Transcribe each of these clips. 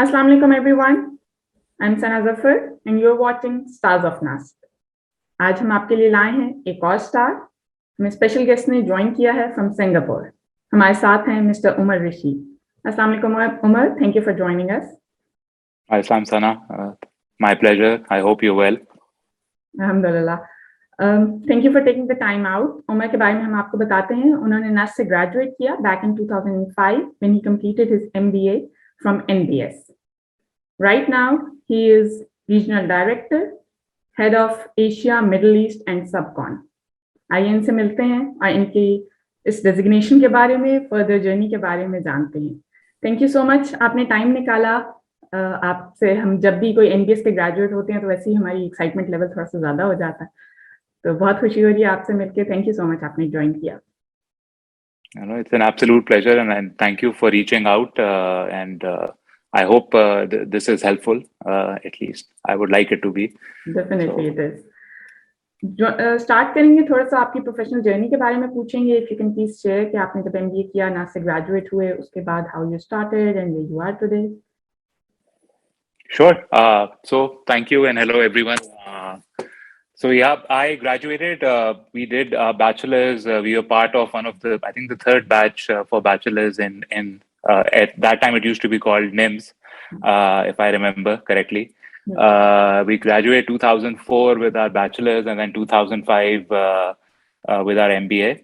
Assalamu alaikum everyone. I'm Sana Zafar and you're watching Stars of Nast. आज हम आपके लिए लाए हैं एक और स्टार। हमें स्पेशल गेस्ट ने ज्वाइन किया है फ्रॉम सिंगापुर। हमारे साथ हैं मिस्टर उमर रशीद। अस्सलाम वालेकुम Umar, thank you for joining us. Hi, Samsana. My pleasure. I hope you're well. अल्हम्दुलिल्लाह। Thank you for taking the time out. Umar के बारे में हम आपको बताते हैं। उन्होंने नास्ट से ग्रेजुएट किया back in 2005 when he completed his MBA from NBS। Right now, he is Regional Director, Head of Asia, Middle East and Subcon. आइए इनसे मिलते हैं और इनकी इस डेजिग्नेशन के बारे में, फर्दर जर्नी के बारे में जानते हैं। थैंक यू सो मच, आपने टाइम निकाला। आपसे हम जब भी कोई NBS के ग्रेजुएट होते हैं तो वैसे ही हमारी एक्साइटमेंट लेवल थोड़ा सा ज़्यादा हो जाता है। तो बहुत खुशी हो रही है आपसे मिलकर। थैंक यू सो मच, आपने ज्वाइन किया। It's an absolute pleasure, and thank you for reaching out. And I hope this is helpful. At least I would like it to be. Definitely it is. Start करेंगे थोड़ा सा आपकी professional journey के बारे में पूछेंगे। If you can please share कि आपने जब MBA किया, ना से ग्रेजुएट हुए, उसके बाद how you started and where you are today. Sure. So thank you and hello everyone. So yeah, I graduated. We did bachelor's. We were part of one of I think the third batch for bachelor's in at that time it used to be called NIMS, if I remember correctly. We graduated 2004 with our bachelor's and then 2005 with our MBA.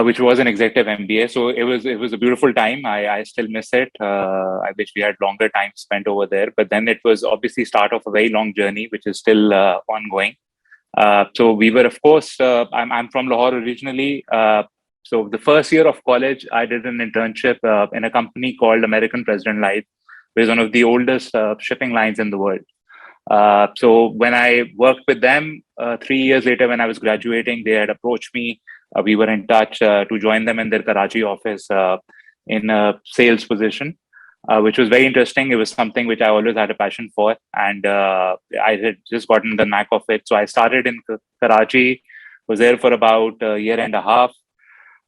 Which was an executive MBA. So it was a beautiful time. I still miss it. I wish we had longer time spent over there. But then it was obviously start of a very long journey, which is still ongoing. So we were, of course, I'm from Lahore originally. So the first year of college, I did an internship in a company called American President Life, which is one of the oldest shipping lines in the world. So when I worked with them 3 years later, when I was graduating, they had approached me. We were in touch to join them in their Karachi office in a sales position, which was very interesting. It was something which I always had a passion for, and I had just gotten the knack of it. So I started in Karachi, was there for about a year and a half.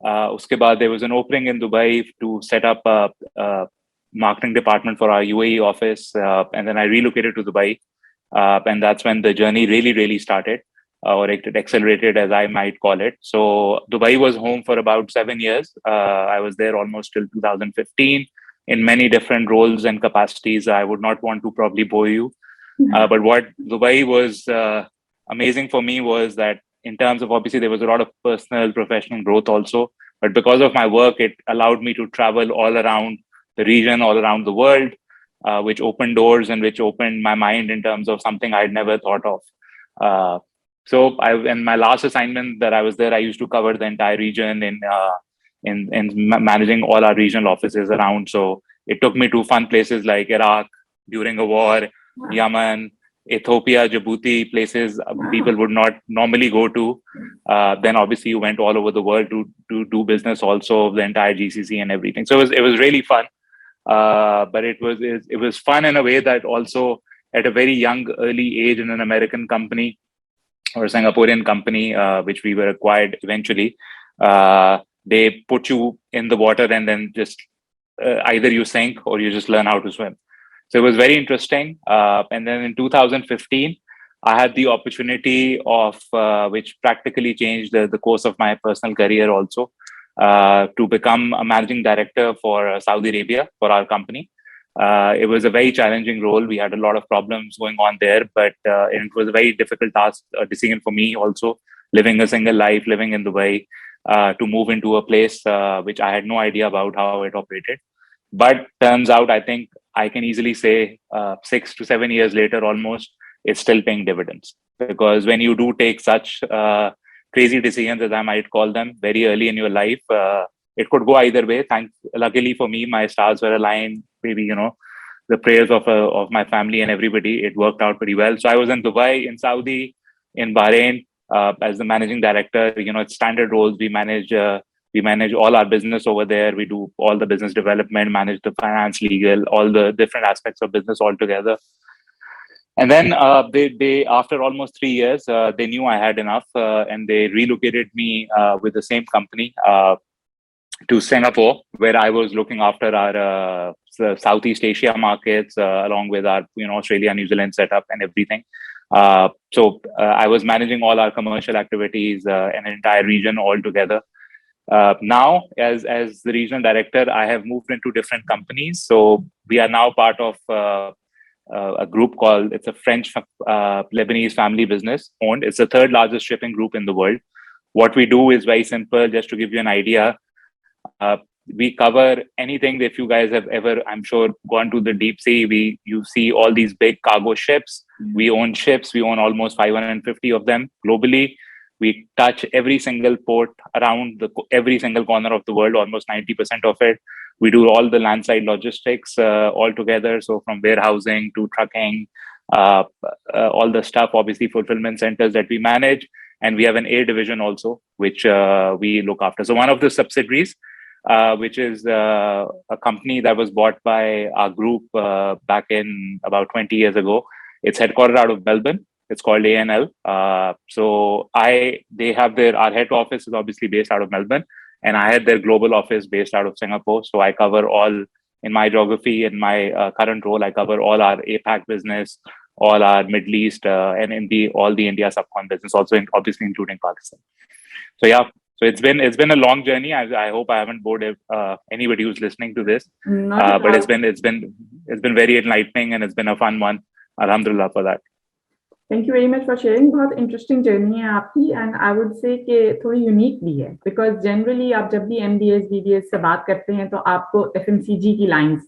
Uske baad, there was an opening in Dubai to set up a marketing department for our UAE office, and then I relocated to Dubai. And that's when the journey really started, or it accelerated, as I might call it. So Dubai was home for about 7 years. I was there almost till 2015 in many different roles and capacities. I would not want to probably bore you. But what Dubai was amazing for me was that in terms of, obviously, there was a lot of personal, professional growth also. But because of my work, it allowed me to travel all around the region, all around the world, which opened doors and which opened my mind in terms of something I'd never thought of. So in my last assignment that I was there, I used to cover the entire region in managing all our regional offices around. So it took me to fun places like Iraq during a war, Yemen, Ethiopia, Djibouti, places people would not normally go to. Then obviously you went all over the world to do business also, the entire GCC and everything. So it was really fun. But it was fun in a way that also at a very young, early age in an American company or a Singaporean company, which we were acquired eventually, they put you in the water and then just either you sink or you just learn how to swim. So it was very interesting. And then in 2015, I had the opportunity of, which practically changed the course of my personal career also, to become a managing director for Saudi Arabia for our company. It was a very challenging role. We had a lot of problems going on there, but it was a very difficult task, decision for me also, living a single life, living in Dubai, to move into a place which I had no idea about how it operated. But turns out, I think I can easily say 6 to 7 years later, almost, it's still paying dividends. Because when you do take such crazy decisions, as I might call them, very early in your life, it could go either way. Luckily for me, my stars were aligned. Maybe the prayers of my family and everybody. It worked out pretty well. So I was in Dubai, in Saudi, in Bahrain as the managing director. It's standard roles. We manage all our business over there. We do all the business development, manage the finance, legal, all the different aspects of business altogether. And then they after almost 3 years, they knew I had enough, and they relocated me with the same company. to Singapore, where I was looking after our Southeast Asia markets, along with our Australia, New Zealand setup and everything. I was managing all our commercial activities, an entire region altogether. Now, as the regional director, I have moved into different companies. So we are now part of a group called, it's a French Lebanese family business owned. It's the third largest shipping group in the world. What we do is very simple. Just to give you an idea, we cover anything. If you guys have ever, I'm sure, gone to the deep sea, you see all these big cargo ships. We own ships. We own almost 550 of them globally. We touch every single port around every single corner of the world, almost 90% of it. We do all the landside logistics all together. So from warehousing to trucking, all the stuff, obviously fulfillment centers that we manage. And we have an air division also, which we look after. So one of the subsidiaries, which is a company that was bought by our group back in about 20 years ago. It's headquartered out of Melbourne. It's called ANL. Our head office is obviously based out of Melbourne, and I had their global office based out of Singapore. So I cover all, in my geography, in my current role, I cover all our APAC business, all our Middle East, and all the India subcon business, also obviously including Pakistan. So yeah, so it's been a long journey. I hope I haven't bored anybody who's listening to this, but it's been very enlightening, and it's been a fun one. Alhamdulillah for that. Thank you very much for sharing. बहुत interesting journey है आपकी, and I would say कि थोड़ी unique भी है, because generally आप जब भी MBS, BBS से बात करते हैं तो आपको FMCG की lines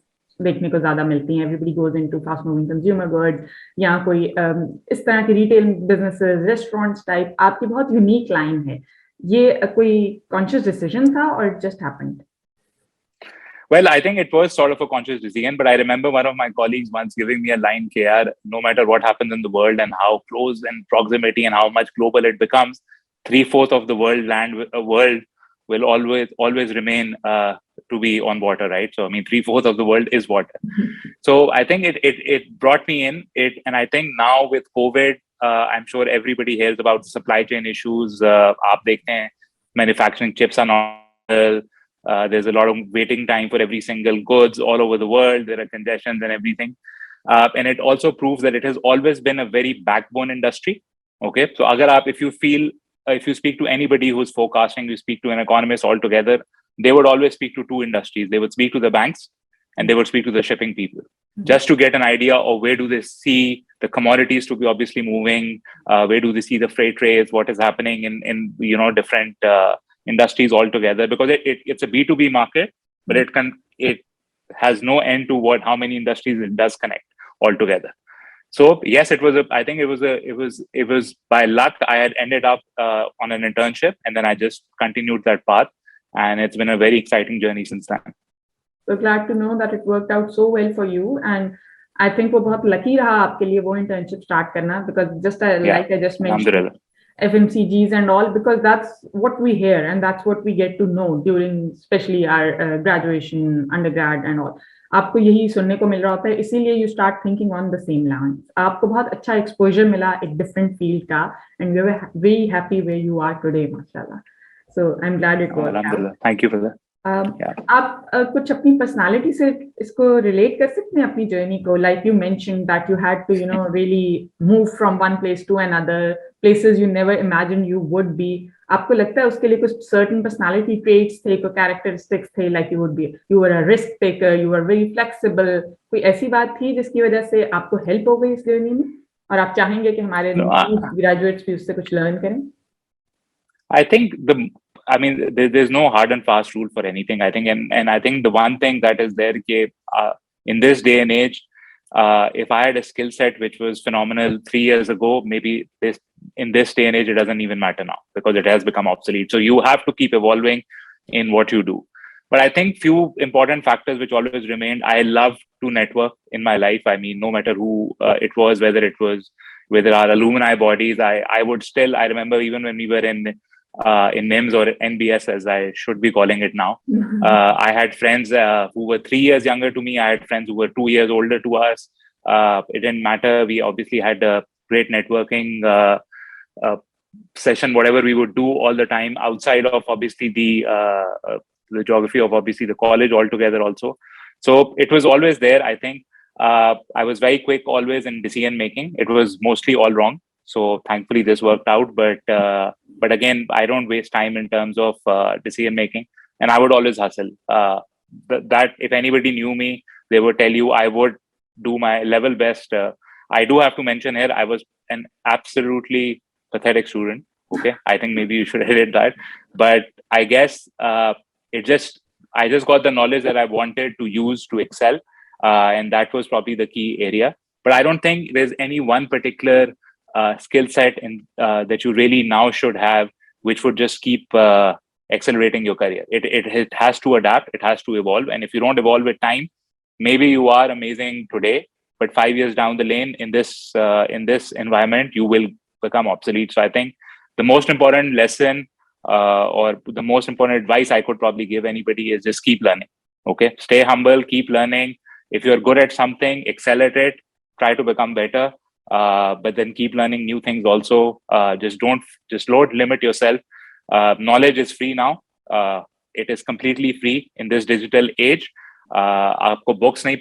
देखने को ज्यादा मिलती हैं. Everybody goes into fast moving consumer goods या कोई इस तरह की retail businesses, restaurants type. आपकी बहुत unique line है. ये कोई conscious decision था or it just happened? Well, I think it was sort of a conscious decision, but I remember one of my colleagues once giving me a line, KR, no matter what happens in the world and how close and proximity and how much global it becomes, 3/4 of the world will always remain to be on water, right? So, I mean, 3/4 of the world is water. So I think it brought me in it. And I think now with COVID, I'm sure everybody hears about supply chain issues. Aap dekhte hain, manufacturing chips are not, there's a lot of waiting time for every single goods all over the world. There are congestions and everything. And it also proves that it has always been a very backbone industry. Okay. So if you speak to anybody who's forecasting, you speak to an economist altogether, they would always speak to two industries. They would speak to the banks and they would speak to the shipping people, just to get an idea of where do they see the commodities to be obviously moving, where do they see the freight rates, what is happening in different industries altogether, because it's a B2B market, but it has no end to how many industries it does connect altogether. So yes, I think it was by luck. I had ended up on an internship, and then I just continued that path, and it's been a very exciting journey since then. So glad to know that it worked out so well for you, and I think वो बहुत lucky रहा आपके लिए वो internship start करना, because like I just mentioned, FMCGs and all, because that's what we hear and that's what we get to know during especially our graduation, undergrad and all. आपको यही सुनने को मिल रहा होता है, इसीलिए you start thinking on the same lines. आपको बहुत अच्छा exposure मिला एक different field का, and we were very happy where you are today, mashallah. So I'm glad it worked out. Thank you for that. आप कुछ अपनी personality से इसको relate कर सकते हैं अपनी journey को? Like you mentioned that you had to, really move from one place to another, places you never imagined you would be. आपको लगता है उसके लिए कुछ certain personality traits थे, कोई characteristics थे, like you were a risk taker, you were very flexible. कोई ऐसी बात थी जिसकी वजह से आपको help हो गई इस journey में, और आप चाहेंगे कि हमारे graduates भी उससे कुछ learn करें? I think there's no hard and fast rule for anything. I think, and I think the one thing that is there, in this day and age, if I had a skill set which was phenomenal 3 years ago, maybe in this day and age, it doesn't even matter now because it has become obsolete. So you have to keep evolving in what you do. But I think few important factors which always remained, I love to network in my life. I mean, no matter who it was, whether our alumni bodies, I remember even when we were in NIMS or NBS, as I should be calling it now. I had friends who were 3 years younger to me. I had friends who were 2 years older to us. It didn't matter. We obviously had a great networking session, whatever we would do all the time outside of obviously the the geography of obviously the college altogether also. So it was always there. I think I was very quick always in decision making. It was mostly all wrong. So thankfully this worked out. But again, I don't waste time in terms of decision making, and I would always hustle. That if anybody knew me, they would tell you I would do my level best. I do have to mention here, I was an absolutely pathetic student. Okay, I think maybe you should edit that. But I guess I just got the knowledge that I wanted to use to excel, and that was probably the key area. But I don't think there's any one particular skill set that you really now should have, which would just keep accelerating your career. It has to adapt, it has to evolve, and if you don't evolve with time, maybe you are amazing today, but 5 years down the lane in this environment, you will become obsolete. So I think the most important lesson or the most important advice I could probably give anybody is just keep learning. Okay, stay humble, keep learning. If you're good at something, excel at it, try to become better. But then keep learning new things also. Just don't limit yourself. Knowledge is free now. It is completely free in this digital age. आपको books नहीं,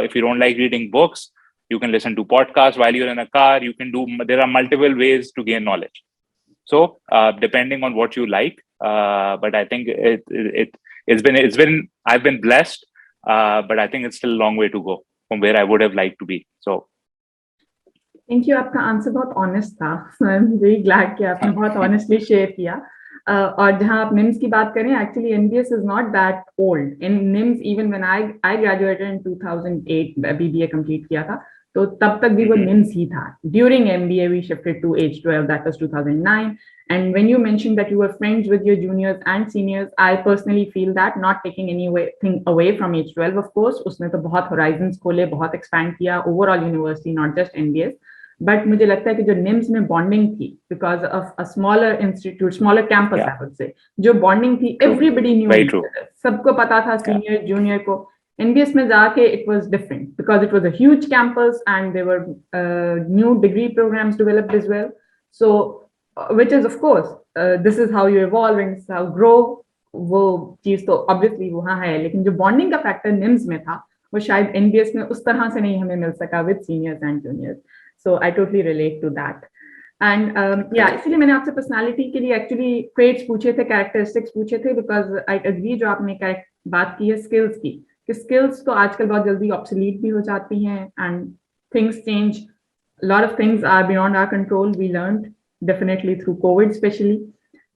if you don't like reading books, you can listen to podcasts while you're in a car. There are multiple ways to gain knowledge. So depending on what you like, but I think I've been blessed, but I think it's still a long way to go from where I would have liked to be. So thank you. आपका answer बहुत honest था. I am very glad कि आपने बहुत honestly share किया. और जहां आप निम्स की बात करें, actually NBS is not that old. In NIMS even when I graduated in 2008, BBA complete किया था, तो तब तक भी वो निम्स ही था. During MBA we shifted to H12, that was 2009. And when you mentioned that you were friends with your juniors and seniors, I personally feel that, not taking anything away from H12, of course, उसने तो बहुत horizons खोले, बहुत expand किया, overall university, not just NBS. But मुझे लगता है कि जो निम्स में bonding थी, because of a smaller institute, smaller campus, I would say, जो bonding थी, everybody knew each other. सबको पता था senior, junior को. NBS में जाके it was different because it was a huge campus and there were new degree programs developed as well. So which is of course this is how you evolve and this is how grow. वो चीज तो obviously वहाँ है, लेकिन जो bonding का factor NIMS में था, वो शायद NBS में उस तरह से नहीं हमें मिल सका with seniors and juniors. So I totally relate to that. And इसलिए मैंने आपसे personality के लिए actually traits पूछे थे, characteristics पूछे थे, because I agree जो आपने बात की है skills की, कि skills तो आजकल बहुत जल्दी obsolete भी हो जाती हैं and things change. A lot of things are beyond our control. We learned definitely through COVID especially.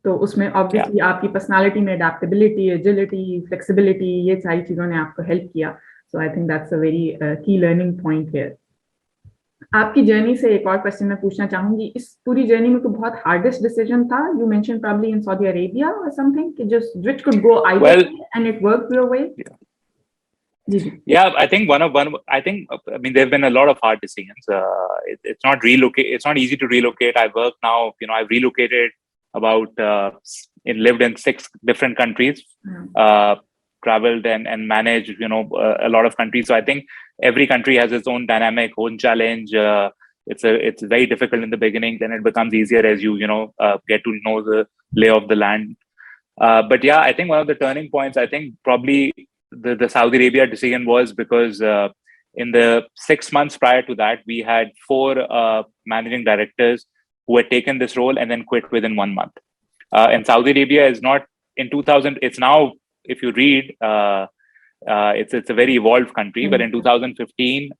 तो उसमें obviously आपकी personality में adaptability, agility, flexibility, ये सारी चीजों ने आपको help किया. So I think that's a very key learning point here. आपकी जर्नी से एक और क्वेश्चन मैं पूछना चाहूंगी. इस पूरी जर्नी में कोई बहुत हार्डेस्ट डिसीजन था? You mentioned probably in Saudi Arabia or something, which could go either way and it worked your way. Yeah, I think I mean, there've been a lot of hard decisions. It's not easy to relocate. I work now, I've relocated lived in 6 different countries, traveled and managed, a lot of countries. So I think every country has its own dynamic, own challenge. It's very difficult in the beginning. Then it becomes easier as you get to know the lay of the land. But yeah, I think one of the turning points, I think probably the Saudi Arabia decision was because in the 6 months prior to that, we had 4 managing directors who had taken this role and then quit within 1 month. And Saudi Arabia is not in 2000. It's now, if you read, it's a very evolved country. But in 2015,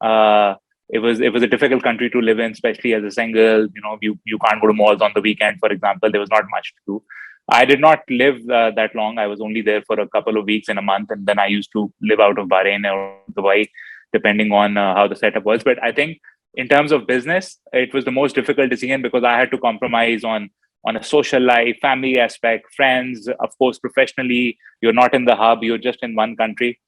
it was a difficult country to live in, especially as a single. You can't go to malls on the weekend, for example. There was not much to do. I did not live that long. I was only there for a couple of weeks in a month, and then I used to live out of Bahrain or Dubai, depending on how the setup was. But I think in terms of business, it was the most difficult decision because I had to compromise on a social life, family aspect, friends, of course, professionally. You're not in the hub, you're just in one country.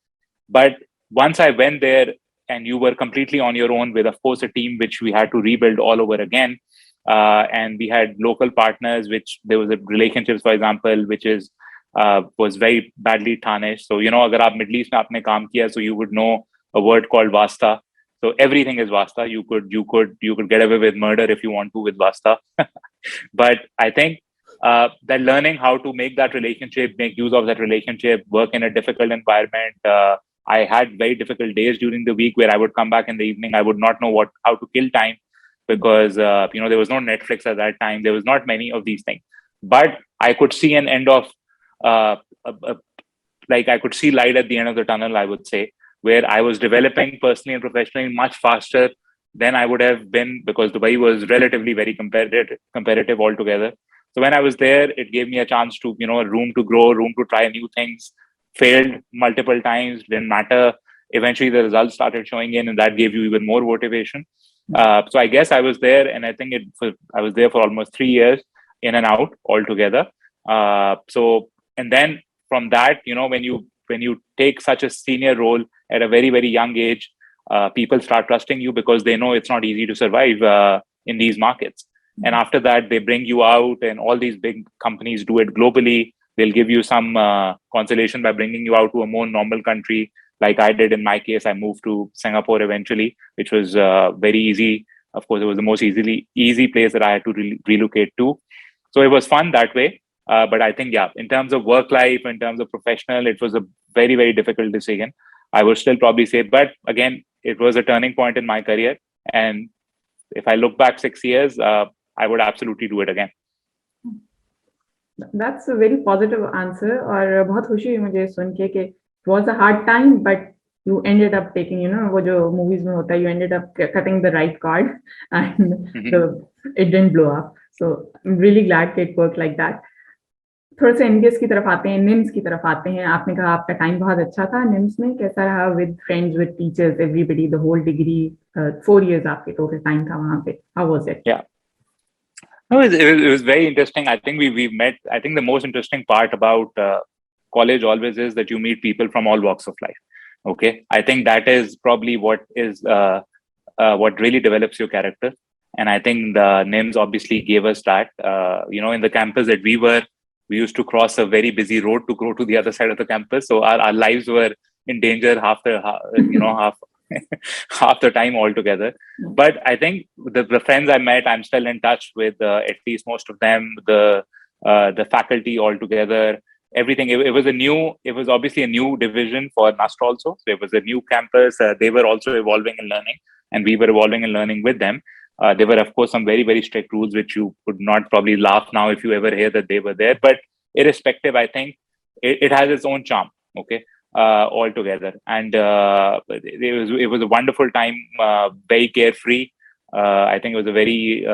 But once I went there and you were completely on your own with, of course, a team which we had to rebuild all over again. And we had local partners, which there was a relationships, for example, which was very badly tarnished. So, agar aap Middle East mein aapne kaam kiya, so you would know a word called wasta. So everything is wasta. You could get away with murder if you want to with wasta. But I think that learning how to make that relationship, make use of that relationship, work in a difficult environment. I had very difficult days during the week where I would come back in the evening. I would not know how to kill time because there was no Netflix at that time. There was not many of these things, but I could see an end of like I could see light at the end of the tunnel, I would say, where I was developing personally and professionally much faster than I would have been because Dubai was relatively very competitive altogether. So when I was there, it gave me a chance to, room to grow, room to try new things. Failed multiple times, didn't matter. Eventually, the results started showing in, and that gave you even more motivation. So I guess I was there, and I think I was there for almost 3 years, in and out altogether. And then from that, when you take such a senior role at a very, very young age, people start trusting you because they know it's not easy to survive in these markets. And after that, they bring you out, and all these big companies do it globally. They'll give you some consolation by bringing you out to a more normal country, like I did in my case. I moved to Singapore eventually, which was very easy. Of course, it was the most easy place that I had to relocate to. So it was fun that way. But I think, in terms of work life, in terms of professional, it was a very, very difficult decision. I would still probably say, but again, it was a turning point in my career. And if I look back 6 years, I would absolutely do it again. That's a very positive answer. और बहुत खुशी हुई मुझे सुन के कि it was a hard time, but you ended up taking, वो जो movies में होता है, you ended up cutting the right cord, and it didn't blow up. So I'm really glad that it worked like that. थोड़ा सा MBS की तरफ आते हैं, निम्स की तरफ आते हैं. आपने कहा आपका टाइम बहुत अच्छा था निम्स में. कैसा रहा with friends, with teachers, everybody, the whole degree? 4 years आपके टोटल टाइम था वहां पे. How was it? No, it was very interesting. I think we met. I think the most interesting part about college always is that you meet people from all walks of life. Okay, I think that is probably what really develops your character. And I think the NIMS obviously gave us that. In the campus that we used to cross a very busy road to go to the other side of the campus. So our lives were in danger half the time altogether. But I think the friends I met, I'm still in touch with at least most of them, the faculty altogether, everything. It was obviously a new division for NUST also. So it was a new campus. They were also evolving and learning, and we were evolving and learning with them. There were, of course, some very, very strict rules, which you could not probably laugh now if you ever hear that they were there. But irrespective, I think it has its own charm. Okay. Altogether, and it was a wonderful time, very carefree. I think it was a very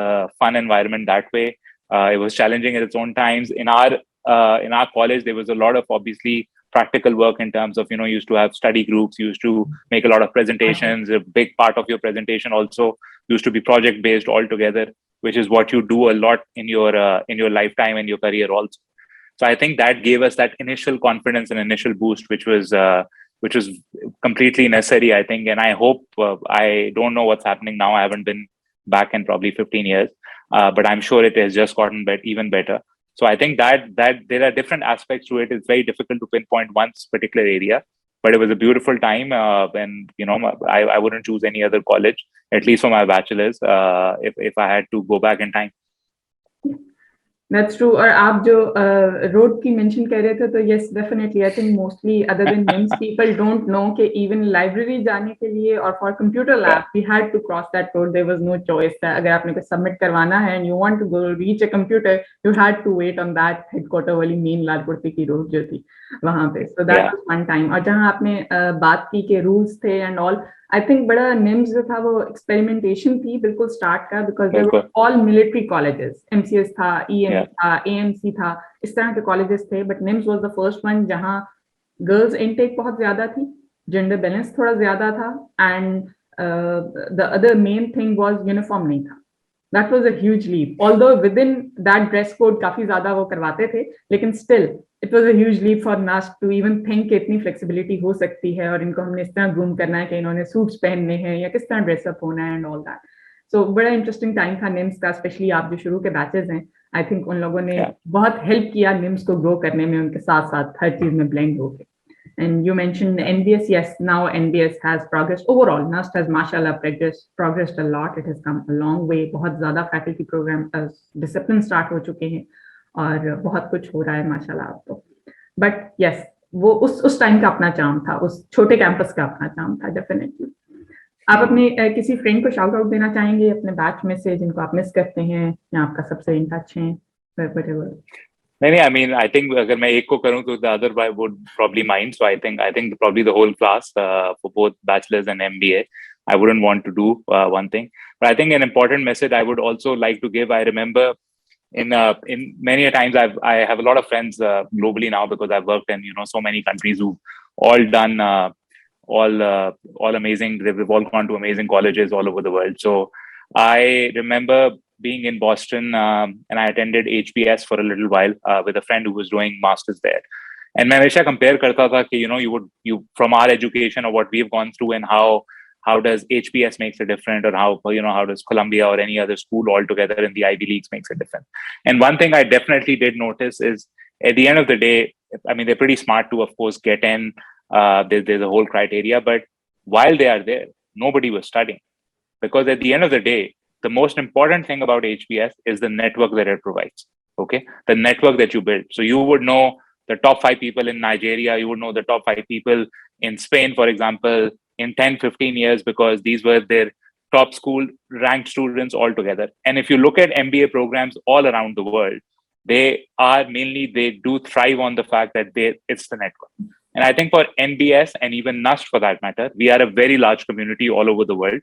fun environment that way. It was challenging at its own times. In our college, there was a lot of obviously practical work in terms of used to have study groups, used to make a lot of presentations. A big part of your presentation also used to be project based altogether, which is what you do a lot in your lifetime and your career also. So I think that gave us that initial confidence and initial boost, which was completely necessary, I think. And I hope, I don't know what's happening now. I haven't been back in probably 15 years, but I'm sure it has just gotten even better. So I think that there are different aspects to it. It's very difficult to pinpoint one particular area, but it was a beautiful time. And I wouldn't choose any other college, at least for my bachelor's, if I had to go back in time. That's true. और आप जो road की mention कर रहे थे, तो yes, definitely, I think mostly other than NIMS, people don't know कि even library जाने के लिए और for computer lab, we had to cross that road. There was no choice. अगर आपने कुछ submit करवाना है and you want to go reach a computer, you had to wait on that headquarter वाली main लालकुर्ती की रोड जो थी वहाँ पे. So that was one time. और जहाँ आपने बात की के rules थे and all, I think बड़ा NIMS जो था वो experimentation थी बिल्कुल start का, because they were all military colleges. MCS था, EM था, AMC था, इस तरह के colleges थे. But NIMS was the first one जहाँ girls intake बहुत ज़्यादा थी, gender balance थोड़ा ज़्यादा था, and the other main thing was uniform नहीं था. That was a huge leap. Although within that dress code काफी ज़्यादा वो करवाते थे, लेकिन still it was a huge leap for NUST to even think कि इतनी flexibility हो सकती है और इनको हमने इस तरह groom करना है कि इन्होंने suits पहनने हैं या किस तरह dress up होना है and all that. So बड़ा interesting time था NIMS का, especially आप जो शुरू के batches हैं. I think उन लोगों ने बहुत help किया NIMS को grow करने में, उनके साथ साथ हर चीज में blend होके. And you mentioned NBS. Yes, now NBS has progressed. Overall, NUST has, mashallah, progressed a lot. It has come a long way. बहुत ज़्यादा faculty program discipline start हो चुके हैं. और बहुत कुछ हो रहा है माशाल्लाह अब तो। बट यस, वो उस टाइम का अपना चार्म था, उस छोटे कैंपस का अपना चार्म था डेफिनेटली। आप अपने किसी फ्रेंड को शाउट आउट देना चाहेंगे अपने बैच में से जिनको आप मिस करते हैं या आपका सबसे इन टच हैं, whatever? नहीं, I mean, I think अगर मैं एक को करूँ तो the other would probably mine. So I think probably the whole class for both bachelor's and MBA. I wouldn't want to do one thing, but I think an important message I would also like to give. I remember in many a times I have a lot of friends globally now because I've worked in so many countries who've all done all amazing. They've all gone to amazing colleges all over the world. So I remember being in Boston and I attended HBS for a little while with a friend who was doing masters there. And मैं हमेशा compare करता था कि you from our education or what we've gone through and how does HBS makes it different, or how does Columbia or any other school altogether in the Ivy Leagues makes it different. And one thing I definitely did notice is at the end of the day, I mean, they're pretty smart to, of course, get in. There's a whole criteria, but while they are there, nobody was studying, because at the end of the day, the most important thing about HBS is the network that it provides. Okay, the network that you build. So you would know the top 5 people in Nigeria, you would know the top 5 people in Spain, for example, in 10, 15 years, because these were their top school ranked students altogether. And if you look at MBA programs all around the world, they do thrive on the fact that it's the network. And I think for NBS and even NUST for that matter, we are a very large community all over the world.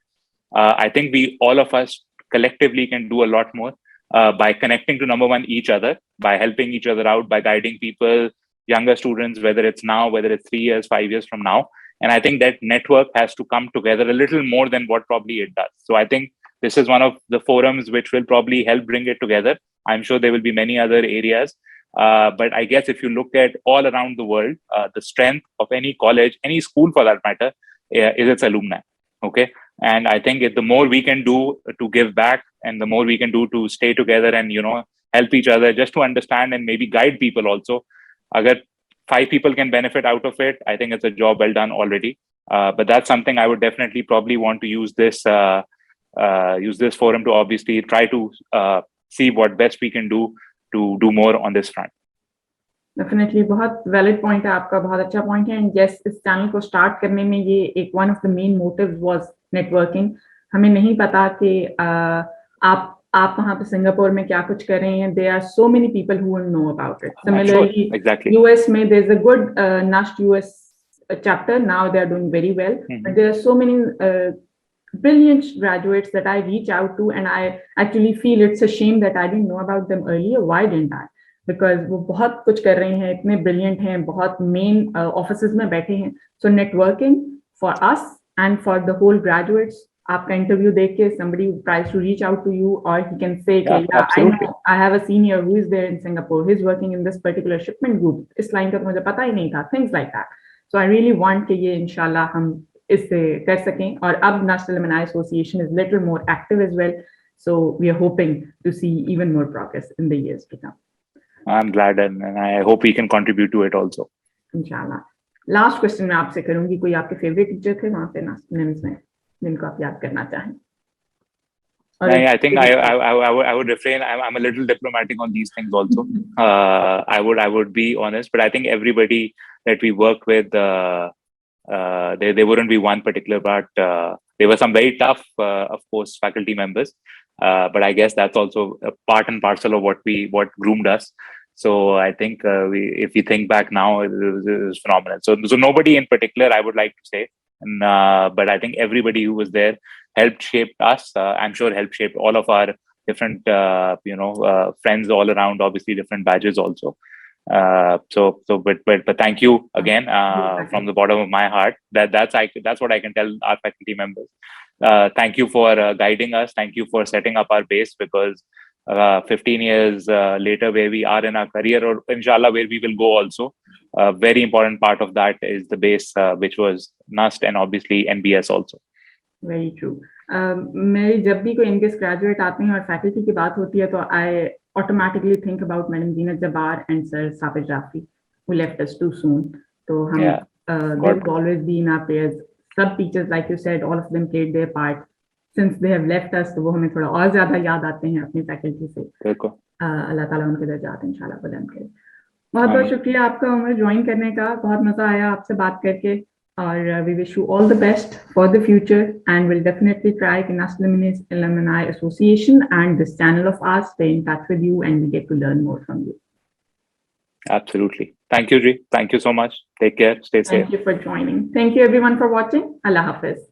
I think all of us collectively can do a lot more by connecting to, number one, each other, by helping each other out, by guiding people, younger students, whether it's now, whether it's 3 years, 5 years from now. And I think that network has to come together a little more than what probably it does. So I think this is one of the forums which will probably help bring it together. I'm sure there will be many other areas. But I guess if you look at all around the world, the strength of any college, any school for that matter, is its alumni. Okay. And I think the more we can do to give back, and the more we can do to stay together and, help each other, just to understand and maybe guide people also. Agar 5 people can benefit out of it, I think it's a job well done already. But that's something I would definitely probably want to use this forum to obviously try to see what best we can do to do more on this front. Definitely बहुत valid point है आपका, बहुत अच्छा point है। And yes, इस channel को start करने में ये एक one of the main motives was networking. हमें नहीं पता कि आप वहाँ पे सिंगापुर में क्या कुछ कर रहे हैं। There are so many people who will know about it. Similarly US में there is a good NUST US chapter. Now they are doing very well. But there are so many brilliant graduates that I reach out to, and I actually feel it's a shame that I didn't know about them earlier. Why didn't I? Because वो बहुत कुछ कर रहे हैं, इतने brilliant हैं, बहुत main offices में बैठे हैं. So networking for us and for the whole graduates, आपका interview देख के somebody tries to reach out to you, or he can say, I know I have a senior who is there in Singapore. He's working in this particular shipment group. इस line का तो मुझे पता ही नहीं था. Things like that. So I really want कि ये इंशाल्लाह हम इससे कर सकें। और अब National Alumni Association is little more active as well. So we are hoping to see even more progress in the years to come. I'm glad, and I hope we can contribute to it also. इंशाल्लाह। Last question मैं आपसे करूंगी, कोई आपके favourite teacher थे वहाँ पे NIMS में जिनको आप याद करना चाहें? I think I would refrain. I'm a little diplomatic on these things also. I would be honest, but I think everybody that we worked with, there wouldn't be one particular, but there were some very tough, of course, faculty members. But I guess that's also a part and parcel of what groomed us. So I think if we think back now, it was phenomenal. So nobody in particular I would like to say, but I think everybody who was there helped shape us. I'm sure helped shape all of our different friends all around, obviously different badges also. But thank you again from the bottom of my heart. That's what I can tell our faculty members. Thank you for guiding us. Thank you for setting up our base, because 15 years later, where we are in our career, or inshallah where we will go also, a very important part of that is the base, which was NUST and obviously NBS also. Very true. मेरी जब भी कोई NBS graduate आते हैं और faculty की बात होती है, तो I automatically think about Madam Dina Jabbar and Sir Sabir Rafi, who left us too soon. So they will always be in our prayers. Sub teachers, like you said, all of them played their part. Since they have left us, तो वो हमें थोड़ा और ज़्यादा याद आते हैं अपनी फैकल्टी से. अल्लाह ताला उनके दर्जात इंशाल्लाह बुलंद करे। बहुत बहुत शुक्रिया आपका उमर ज्वाइन करने का, बहुत मजा आया आपसे बात करके, और we wish you all the best for the future and will definitely try कि National Alumni Association and this channel of ours stay in touch with you and we get to learn more from you. Absolutely. Thank you, Ji. Thank you so much. Take care. Stay safe. Thank you for joining. Thank you everyone for watching. Allah Hafiz.